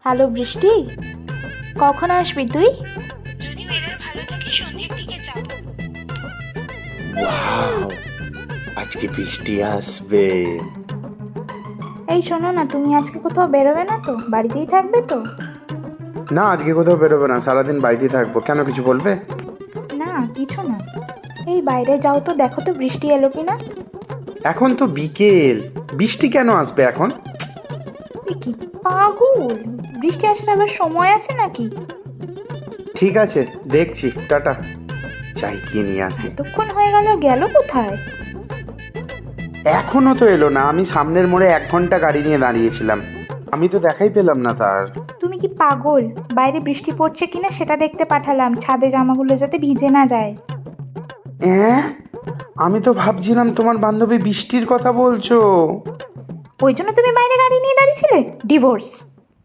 Hello বৃষ্টি, কখন আসবি তুই? যদি ওয়েদার ভালো থাকে সন্ধ্যের দিকে যাব। ওয়াও, আজকে বৃষ্টি আসবে। এই শোনো না, তুমি আজকে কোথাও বেরোবে না তো? বাড়িতেই থাকবে তো? না, আজকে কোথাও বেরোবে না, সারাদিন বাড়িতেই থাকবো। কেন, কিছু বলবে? না কিছু না। এই বাইরে যাও তো, দেখো তো বৃষ্টি এলো কি না। এখন তো বিকেল, বৃষ্টি কেন আসবে এখন? এ কি পাগল, বৃষ্টি আসার আবার সময় আছে নাকি? ঠিক আছে, দেখছি, টাটা। চাই গিয়ে নিয়ে আসি। এতক্ষণ হয়ে গেল, গেল কোথায়? এখনো তো এলো না। আমি সামনের মোড়ে 1 ঘন্টা গাড়ি নিয়ে দাঁড়িয়েছিলাম, আমি তো দেখাই পেলাম না তার। তুমি কি পাগল? বাইরে বৃষ্টি পড়ছে কিনা সেটা দেখতে পাঠালাম, ছাদে জামাগুলো যাতে ভিজে না যায়। হ্যাঁ, আমি তো ভাবছিলাম তোমার বান্ধবী বৃষ্টির কথা বলছো। ওই জন্য তুমি বাইরে গাড়ি নিয়ে দাঁড়িয়েছিলে? ডিভোর্স।